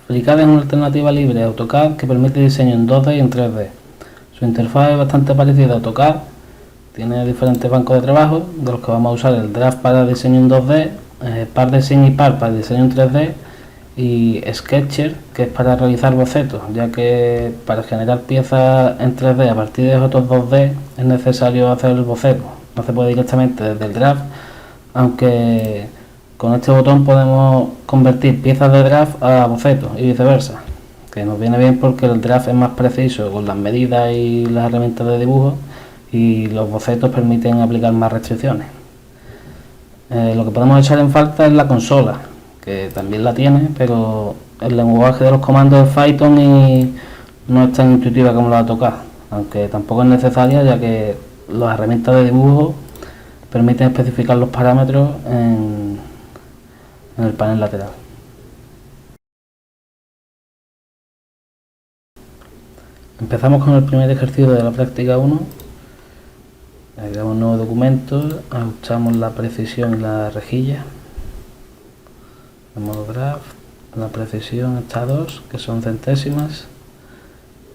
FreeCAD es una alternativa libre a AutoCAD que permite diseño en 2D y en 3D. Su interfaz es bastante parecida a AutoCAD, tiene diferentes bancos de trabajo, de los que vamos a usar el Draft para diseño en 2D, ParDesign y Par para diseño en 3D, y Sketcher, que es para realizar bocetos, ya que para generar piezas en 3D a partir de fotos 2D es necesario hacer el boceto. No se puede directamente desde el Draft, aunque con este botón podemos convertir piezas de Draft a bocetos y viceversa, que nos viene bien porque el Draft es más preciso con las medidas y las herramientas de dibujo, y los bocetos permiten aplicar más restricciones. Lo que podemos echar en falta es la consola, que también la tiene, pero el lenguaje de los comandos es Python y no es tan intuitiva como la de AutoCAD, aunque tampoco es necesaria, ya que las herramientas de dibujo permiten especificar los parámetros en el panel lateral. Empezamos con el primer ejercicio de la práctica 1. Agregamos un nuevo documento, ajustamos la precisión y la rejilla. En modo Draft, la precisión está a 2, que son centésimas,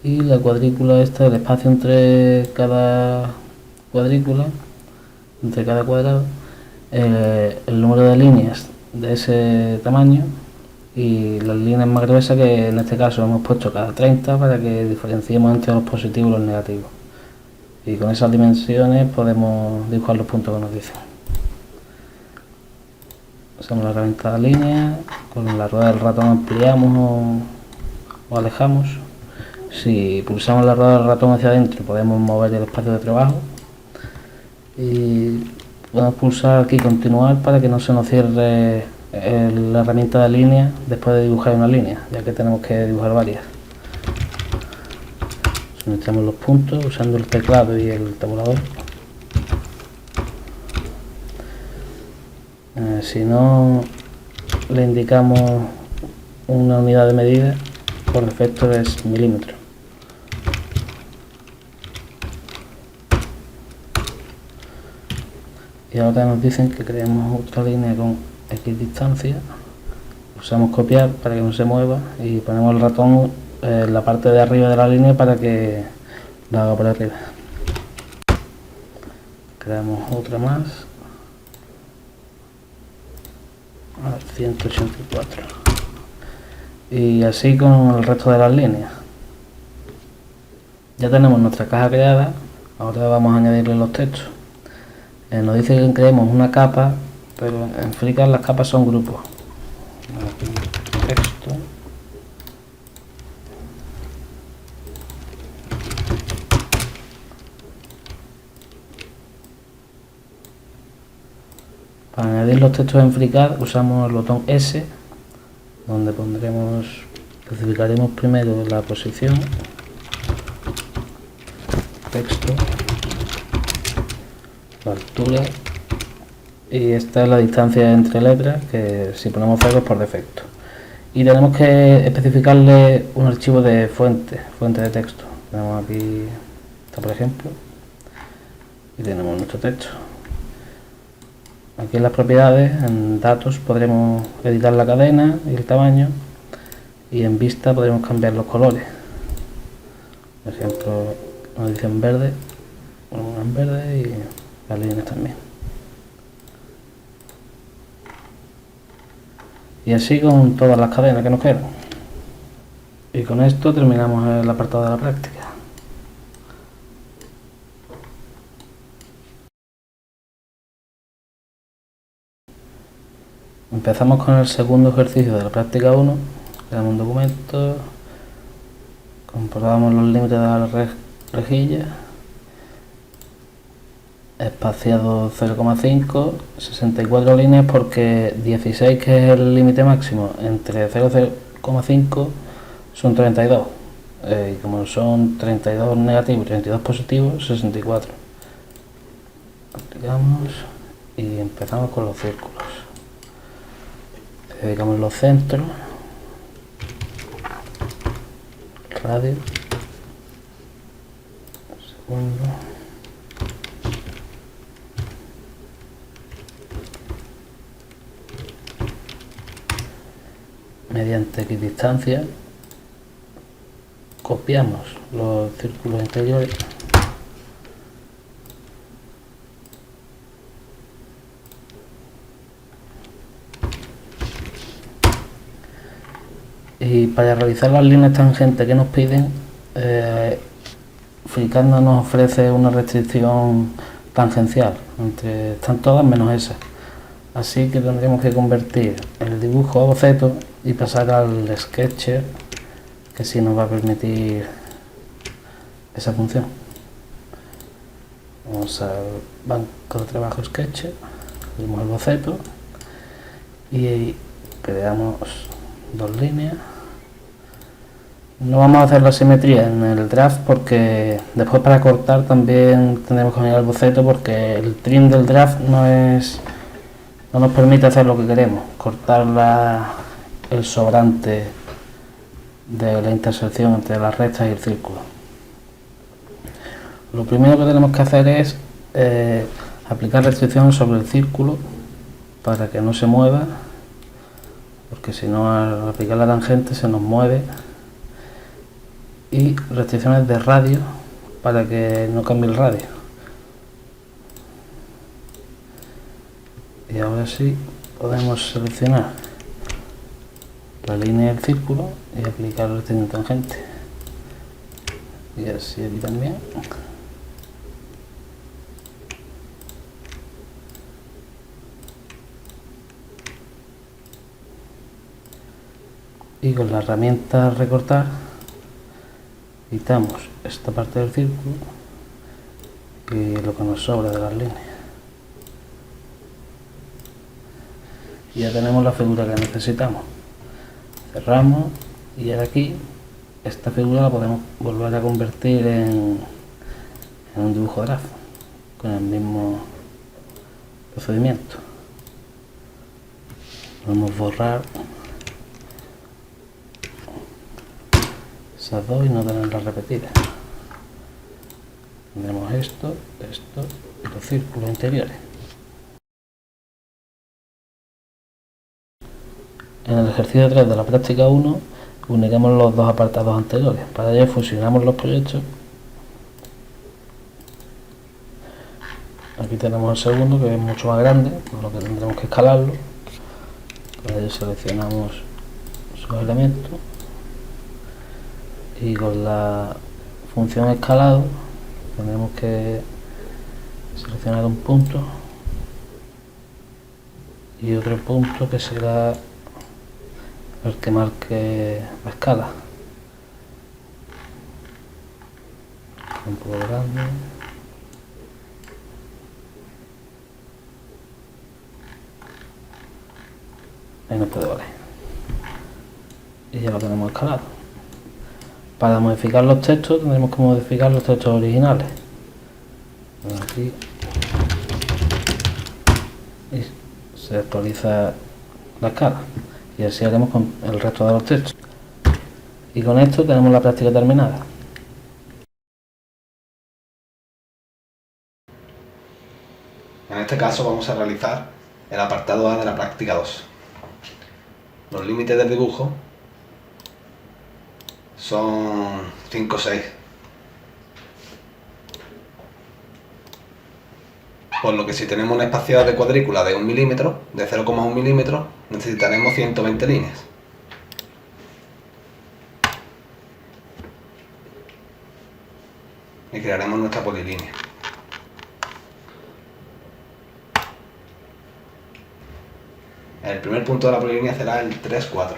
y la cuadrícula esta, el espacio entre cada cuadrícula, entre cada cuadrado, el número de líneas de ese tamaño, y las líneas más gruesas, que en este caso hemos puesto cada 30 para que diferenciemos entre los positivos y los negativos, y con esas dimensiones podemos dibujar los puntos que nos dicen. Usamos la herramienta de línea, con la rueda del ratón ampliamos o alejamos. Si pulsamos la rueda del ratón hacia adentro podemos mover el espacio de trabajo, y podemos pulsar aquí continuar para que no se nos cierre la herramienta de línea después de dibujar una línea, ya que tenemos que dibujar varias. Suministramos los puntos usando el teclado y el tabulador. Si no le indicamos una unidad de medida, por defecto es milímetro. Y ahora nos dicen que creemos otra línea con X distancia. Usamos copiar para que no se mueva y ponemos el ratón en la parte de arriba de la línea para que lo haga por arriba. Creamos otra más. 184, y así con el resto de las líneas. Ya tenemos nuestra caja creada. Ahora vamos a añadirle los textos. Nos dice que creemos una capa, pero en FreeCAD las capas son grupos. Texto. Para añadir los textos en FreeCAD usamos el botón S, donde especificaremos primero la posición, texto, la altura, y esta es la distancia entre letras, que si ponemos 0 es por defecto. Y tenemos que especificarle un archivo de fuente de texto. Tenemos aquí, esta por ejemplo, y tenemos nuestro texto. Aquí en las propiedades, en datos, podremos editar la cadena y el tamaño, y en vista podremos cambiar los colores. Por ejemplo, nos dicen verde, ponemos en verde, y las líneas también. Y así con todas las cadenas que nos quedan. Y con esto terminamos el apartado de la práctica. Empezamos con el segundo ejercicio de la práctica 1. Creamos un documento, comprobamos los límites de la rejilla, espaciado 0,5, 64 líneas, porque 16, que es el límite máximo, entre 0,5 son 32, y como son 32 negativos y 32 positivos, 64. Aplicamos y empezamos con los círculos. Dedicamos los centros, radio, segundo, mediante equidistancia copiamos los círculos interiores y para realizar las líneas tangentes que nos piden, FreeCAD nos ofrece una restricción tangencial, están todas menos esa, así que tendremos que convertir el dibujo a boceto y pasar al Sketcher, que sí nos va a permitir esa función. Vamos al banco de trabajo Sketcher, abrimos el boceto y creamos dos líneas. No vamos a hacer la simetría en el draft porque después para cortar también tendremos que venir al boceto, porque el trim del draft no nos permite hacer lo que queremos, cortar el sobrante de la intersección entre las rectas y el círculo. Lo primero que tenemos que hacer es aplicar restricción sobre el círculo para que no se mueva, porque si no, al aplicar la tangente se nos mueve, y restricciones de radio para que no cambie el radio. Y ahora sí podemos seleccionar la línea del círculo y aplicar la restricción tangente, y así aquí también. Y con la herramienta recortar quitamos esta parte del círculo y lo que nos sobra de las líneas, y ya tenemos la figura que necesitamos. Cerramos y ahora aquí esta figura la podemos volver a convertir en un dibujo draft con el mismo procedimiento. Podemos borrar esas dos y no tenerlas repetidas. Tendremos esto y los círculos interiores. En el ejercicio 3 de la práctica 1 uniremos los dos apartados anteriores. Para ello fusionamos los proyectos. Aquí tenemos el segundo, que es mucho más grande, por lo que tendremos que escalarlo. Para ello seleccionamos sus elementos y con la función escalado tendremos que seleccionar un punto y otro punto que será el que marque la escala. Un poco grande. Ahí nos puede valer. Y ya lo tenemos escalado. Para modificar los textos tendremos que modificar los textos originales. Aquí. Y se actualiza la escala. Y así haremos con el resto de los textos. Y con esto tenemos la práctica terminada. En este caso vamos a realizar el apartado A de la práctica 2. Los límites del dibujo son 5 o 6. Por lo que si tenemos una espaciada de cuadrícula de 1 milímetro, de 0,1 milímetro, necesitaremos 120 líneas. Y crearemos nuestra polilínea. El primer punto de la polilínea será el 3, 4.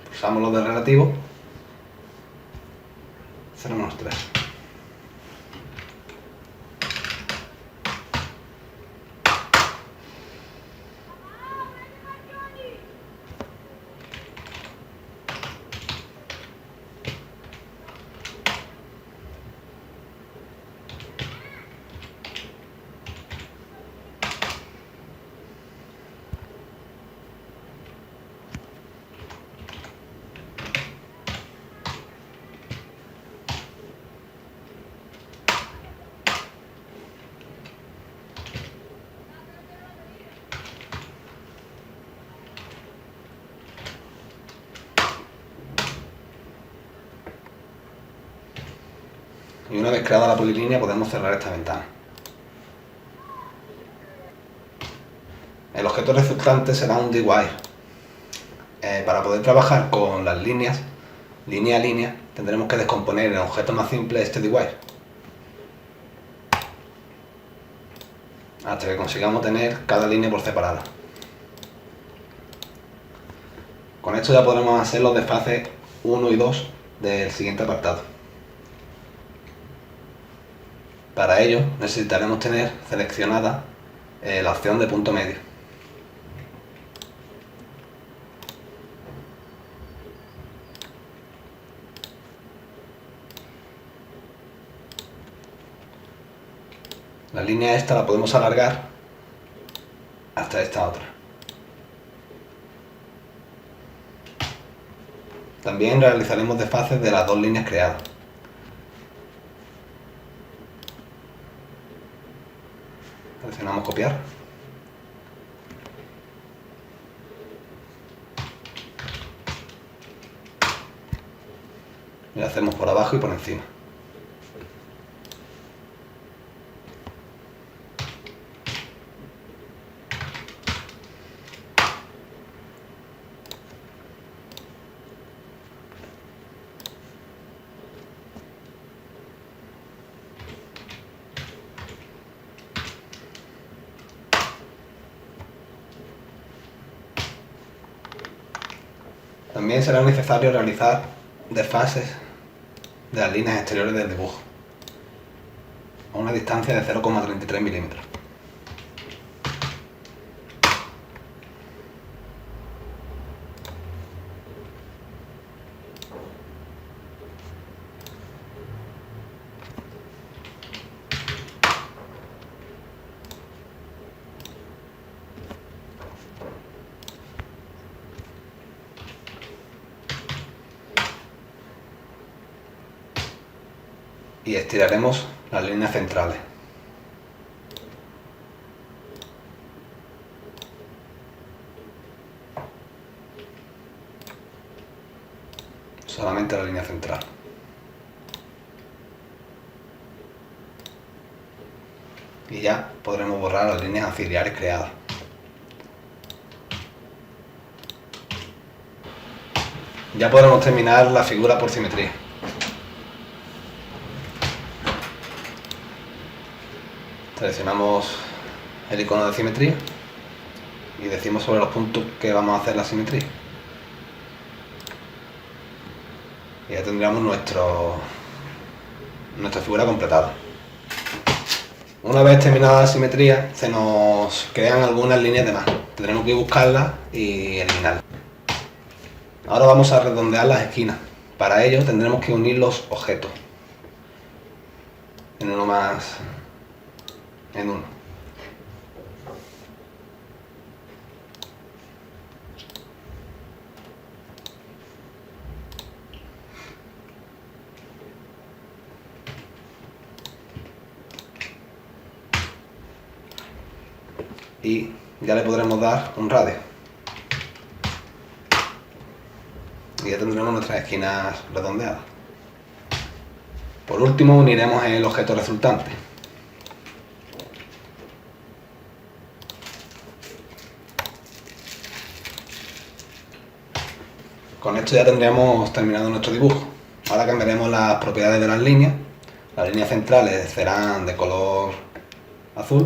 Pulsamos los de relativo. Cerramos los 3. y una vez creada la polilínea podemos cerrar esta ventana. El objeto resultante será un dwire. Para poder trabajar con las líneas, línea a línea, tendremos que descomponer en objetos más simples este dwire, hasta que consigamos tener cada línea por separada. Con esto ya podremos hacer los desfases 1 y 2 del siguiente apartado. Para ello necesitaremos tener seleccionada la opción de punto medio. La línea esta la podemos alargar hasta esta otra. También realizaremos desfases de las dos líneas creadas. Presionamos copiar. Y lo hacemos por abajo y por encima. También será necesario realizar desfases de las líneas exteriores del dibujo a una distancia de 0,33 milímetros. Y estiraremos las líneas centrales. Solamente la línea central. Y ya podremos borrar las líneas auxiliares creadas. Ya podremos terminar la figura por simetría. Seleccionamos el icono de simetría y decimos sobre los puntos que vamos a hacer la simetría. Y ya tendríamos nuestra figura completada. Una vez terminada la simetría, se nos crean algunas líneas de más. Tendremos que buscarlas y eliminarlas. Ahora vamos a redondear las esquinas. Para ello tendremos que unir los objetos en uno más en uno. Y ya le podremos dar un radio. Y ya tendremos nuestras esquinas redondeadas. Por último uniremos el objeto resultante. Con esto ya tendríamos terminado nuestro dibujo. Ahora cambiaremos las propiedades de las líneas. Las líneas centrales serán de color azul.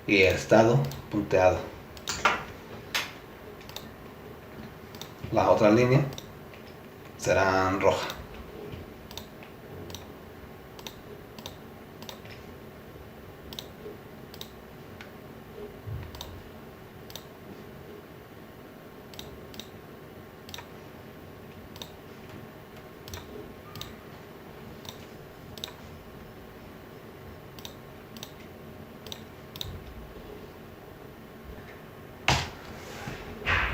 Y el estado punteado. Las otras líneas serán rojas.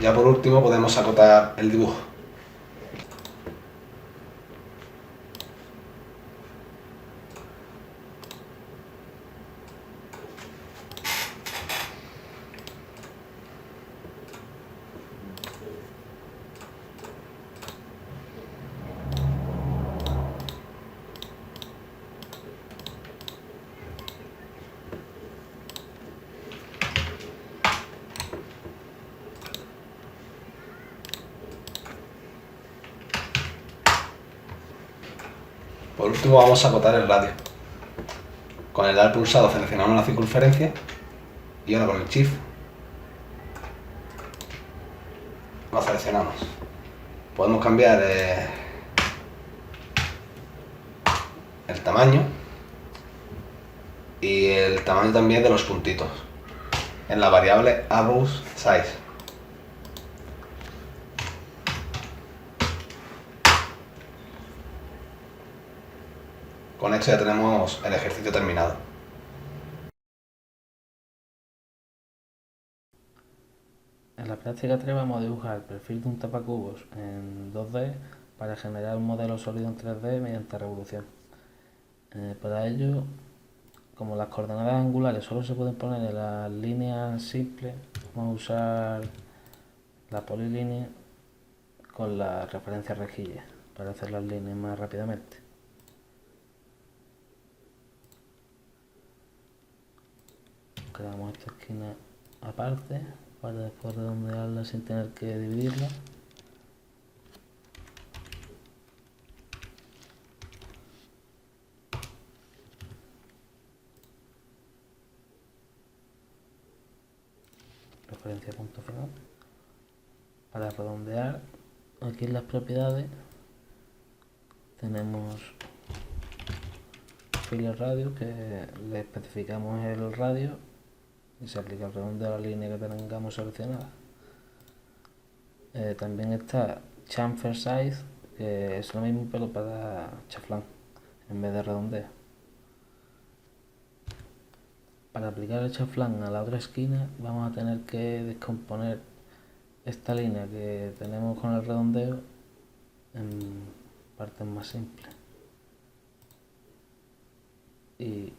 Ya por último podemos acotar el dibujo. Por último vamos a acotar el radio. Con el Alt pulsado seleccionamos la circunferencia y ahora con el Shift lo seleccionamos. Podemos cambiar el tamaño y el tamaño también de los puntitos en la variable Arrows Size. Con esto ya tenemos el ejercicio terminado. En la práctica 3 vamos a dibujar el perfil de un tapacubos en 2D para generar un modelo sólido en 3D mediante revolución. Para ello, como las coordenadas angulares solo se pueden poner en las líneas simples, vamos a usar la polilínea con la referencia rejilla para hacer las líneas más rápidamente. Creamos esta esquina aparte para después redondearla sin tener que dividirla. Referencia punto final. Para redondear, aquí en las propiedades tenemos filler radio, que le especificamos el radio y se aplica el redondeo a la línea que tengamos seleccionada. También está chamfer size, que es lo mismo pero para chaflán en vez de redondeo. Para aplicar el chaflán a la otra esquina vamos a tener que descomponer esta línea que tenemos con el redondeo en partes más simples. Y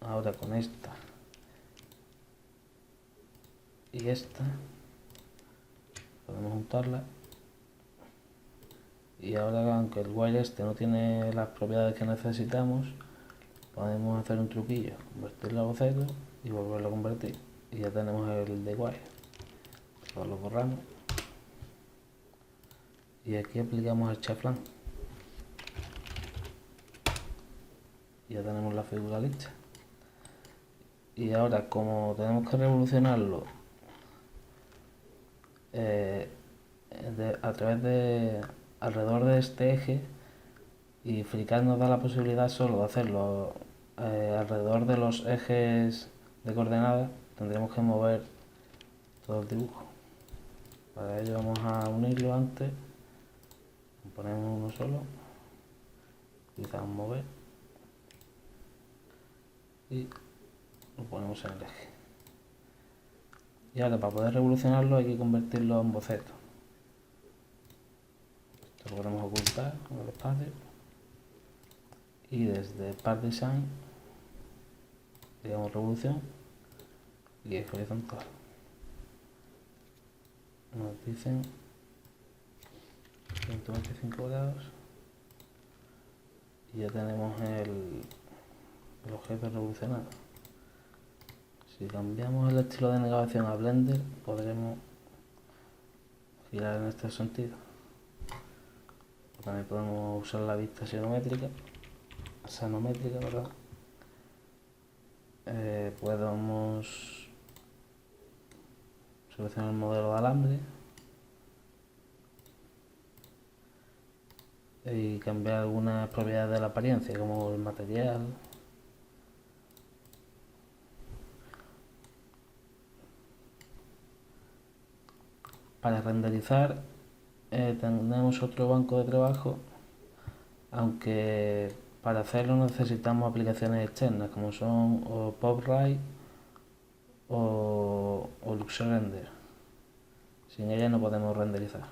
ahora con esta y esta podemos juntarla, y ahora, aunque el wire este no tiene las propiedades que necesitamos, podemos hacer un truquillo, convertirlo a boceto y volverlo a convertir, y ya tenemos el de wire. Lo borramos y aquí aplicamos el chaflán y ya tenemos la figura lista. Y ahora, como tenemos que revolucionarlo a través de alrededor de este eje, y FreeCAD nos da la posibilidad solo de hacerlo alrededor de los ejes de coordenadas, tendremos que mover todo el dibujo. Para ello vamos a unirlo antes, ponemos uno solo, utilizamos mover y lo ponemos en el eje. Y ahora, para poder revolucionarlo hay que convertirlo en boceto. Esto lo podemos ocultar con el espacio y desde Part Design digamos revolución y eje horizontal. Nos dicen 125 grados y ya tenemos el objeto revolucionado. Si cambiamos el estilo de navegación a Blender, podremos girar en este sentido. También podemos usar la vista xenométrica, ¿verdad? Podemos seleccionar el modelo de alambre y cambiar algunas propiedades de la apariencia, como el material. Para renderizar tenemos otro banco de trabajo, aunque para hacerlo necesitamos aplicaciones externas como son o PopRite o LuxRender. Sin ellas no podemos renderizar.